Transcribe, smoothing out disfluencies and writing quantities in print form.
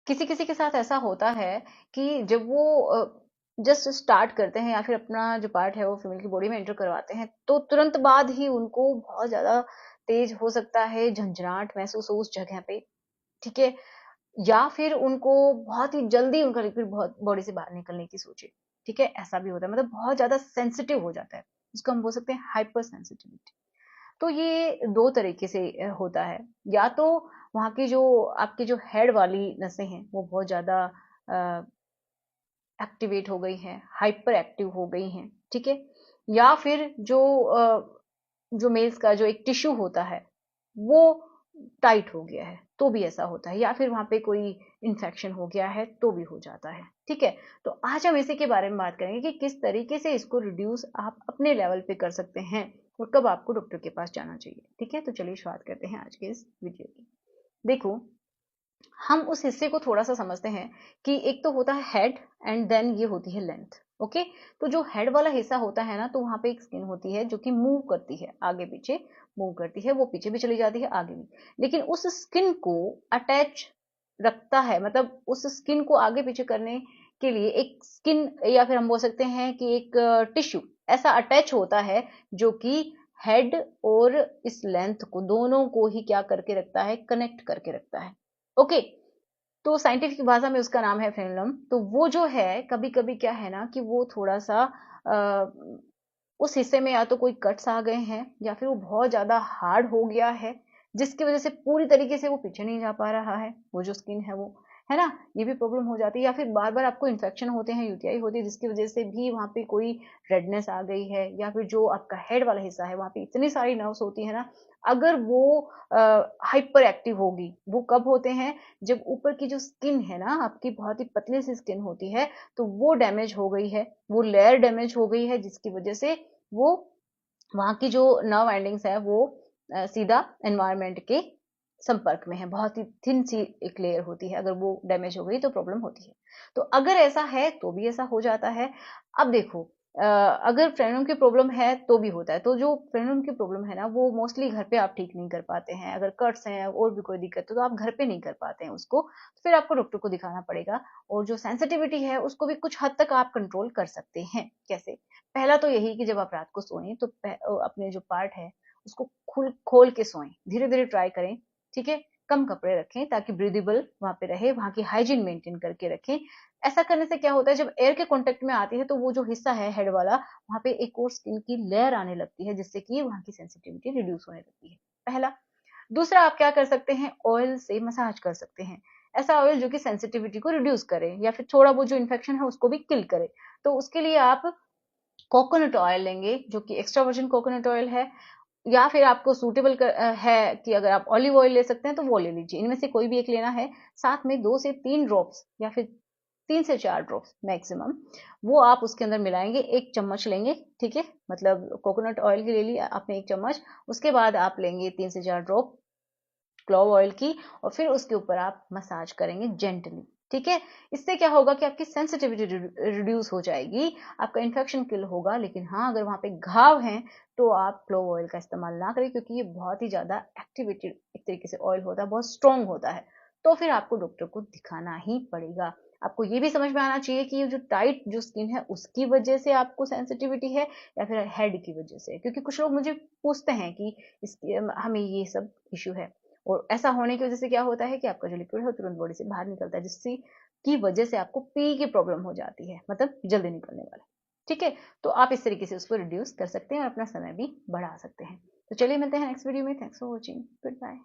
किसी किसी के साथ ऐसा होता है कि जब वो जस्ट स्टार्ट करते हैं या फिर अपना जो पार्ट है वो फीमेल की बॉडी में एंटर करवाते हैं, तो तुरंत बाद ही उनको बहुत ज्यादा तेज हो सकता है झंझनाहट महसूस हो उस जगह पे, ठीक है, या फिर उनको बहुत ही जल्दी उनका लिक्विड बहुत बॉडी से बाहर निकलने की सोचे, ठीक है, ऐसा भी होता है, मतलब बहुत ज्यादा सेंसिटिव हो जाता है, इसको हम बोल सकते हैं हाइपर सेंसिटिविटी। तो ये दो तरीके से होता है, या तो वहाँ की जो आपकी जो हेड वाली नसें हैं वो बहुत ज्यादा एक्टिवेट हो गई हैं, हाइपर एक्टिव हो गई हैं, ठीक है, या फिर जो मेल्स का जो एक टिश्यू होता है वो टाइट हो गया है, तो भी ऐसा होता है, या फिर वहां पे कोई इन्फेक्शन हो गया है तो भी हो जाता है, ठीक है। तो आज हम इसी के बारे में बात करेंगे कि किस तरीके से इसको रिड्यूस आप अपने लेवल पे कर सकते हैं और कब आपको डॉक्टर के पास जाना चाहिए, ठीक है। तो चलिए शुरुआत करते हैं आज के इस वीडियो की। देखो, हम उस हिस्से को थोड़ा सा समझते हैं कि एक तो होता है हेड एंड देन ये होती है लेंथ, ओके। तो जो हेड वाला हिस्सा होता है ना, तो वहां पे एक स्किन होती है जो कि मूव करती है, आगे पीछे मूव करती है, वो पीछे भी चली जाती है आगे भी, लेकिन उस स्किन को अटैच रखता है, मतलब उस स्किन को आगे पीछे करने के लिए एक स्किन या फिर हम बोल सकते हैं कि एक टिश्यू ऐसा अटैच होता है जो कि हेड और इस लेंथ को दोनों को ही क्या करके रखता है, कनेक्ट करके रखता है, ओके। तो साइंटिफिक भाषा में उसका नाम है फ्रेनुलम। तो वो जो है कभी कभी क्या है ना कि वो थोड़ा सा उस हिस्से में या तो कोई कट्स आ गए हैं या फिर वो बहुत ज्यादा हार्ड हो गया है, जिसकी वजह से पूरी तरीके से वो पीछे नहीं जा पा रहा है, वो जो स्किन है वो, है ना, ये भी प्रॉब्लम हो जाती है। या फिर बार बार आपको इन्फेक्शन होते हैं, यूटीआई होती है, जिसकी वजह से भी वहां पे कोई रेडनेस आ गई है, या फिर जो आपका हेड वाला हिस्सा है वहां पे इतनी सारी नर्व्स होती है ना, अगर वो हाइपर एक्टिव होगी, वो कब होते हैं, जब ऊपर की जो स्किन है ना आपकी, बहुत ही पतली सी स्किन होती है, तो वो डैमेज हो गई है, वो लेयर डैमेज हो गई है, जिसकी वजह से वो वहां की जो नर्व एंडिंग्स है वो सीधा एनवायरनमेंट के संपर्क में है, बहुत ही थिन सी एक लेयर होती है, अगर वो डैमेज हो गई तो प्रॉब्लम होती है। तो अगर ऐसा है तो भी ऐसा हो जाता है। अब देखो, अगर फ्रेनुम की प्रॉब्लम है तो भी होता है, तो जो फ्रेनुम की प्रॉब्लम है ना वो मोस्टली घर पे आप ठीक नहीं कर पाते हैं, अगर कट्स हैं और भी कोई दिक्कत है तो आप घर पे नहीं कर पाते हैं उसको, तो फिर आपको डॉक्टर को दिखाना पड़ेगा। और जो सेंसिटिविटी है उसको भी कुछ हद तक आप कंट्रोल कर सकते हैं। कैसे? पहला तो यही कि जब आप रात को सोएं तो अपने जो पार्ट है उसको खुल खोल के सोएं, धीरे धीरे ट्राई करें, ठीक है। कम कपड़े रखें ताकि ब्रीदेबल वहां पे रहे, वहां की हाइजीन मेंटेन करके रखें। ऐसा करने से क्या होता है, जब एयर के कांटेक्ट में आती है तो वो जो हिस्सा है हेड वाला, वहां पे एक और स्किन की लेयर आने लगती है, जिससे कि वहां की सेंसिटिविटी रिड्यूस होने लगती है, पहला। दूसरा, आप क्या कर सकते हैं, ऑयल से मसाज कर सकते हैं, ऐसा ऑयल जो कि सेंसिटिविटी को रिड्यूस करे या फिर थोड़ा वो जो इन्फेक्शन है उसको भी किल करे। तो उसके लिए आप कोकोनट ऑयल लेंगे, जो कि एक्स्ट्रा वर्जिन कोकोनट ऑयल है, या फिर आपको सूटेबल है कि अगर आप ऑलिव ऑयल ले सकते हैं तो वो ले लीजिए, इनमें से कोई भी एक लेना है। साथ में 2 से 3 ड्रॉप्स या फिर 3 से 4 ड्रॉप्स मैक्सिमम, वो आप उसके अंदर मिलाएंगे, 1 चम्मच लेंगे, ठीक है, मतलब कोकोनट ऑयल की ले ली आपने 1 चम्मच, उसके बाद आप लेंगे 3 से 4 ड्रॉप क्लोव ऑयल की, और फिर उसके ऊपर आप मसाज करेंगे जेंटली, ठीक है। इससे क्या होगा कि आपकी सेंसिटिविटी रिड्यूस हो जाएगी, आपका इन्फेक्शन किल होगा। लेकिन हाँ, अगर वहां पे घाव हैं तो आप क्लोव ऑयल का इस्तेमाल ना करें, क्योंकि ये बहुत ही ज्यादा एक्टिवेटेड एक तरीके से ऑयल होता है, बहुत स्ट्रॉन्ग होता है, तो फिर आपको डॉक्टर को दिखाना ही पड़ेगा। आपको ये भी समझ में आना चाहिए कि ये जो टाइट जो स्किन है उसकी वजह से आपको सेंसिटिविटी है या फिर हेड की वजह से, क्योंकि कुछ लोग मुझे पूछते हैं कि इसकी हमें ये सब इश्यू है, और ऐसा होने की वजह से क्या होता है कि आपका जो लिक्विड है वो तुरंत बॉडी से बाहर निकलता है, जिससे की वजह से आपको पी की प्रॉब्लम हो जाती है, मतलब जल्दी निकलने वाला, ठीक है। तो आप इस तरीके से उसको रिड्यूस कर सकते हैं और अपना समय भी बढ़ा सकते हैं। तो चलिए मिलते हैं नेक्स्ट वीडियो में। Thanks for watching, good bye.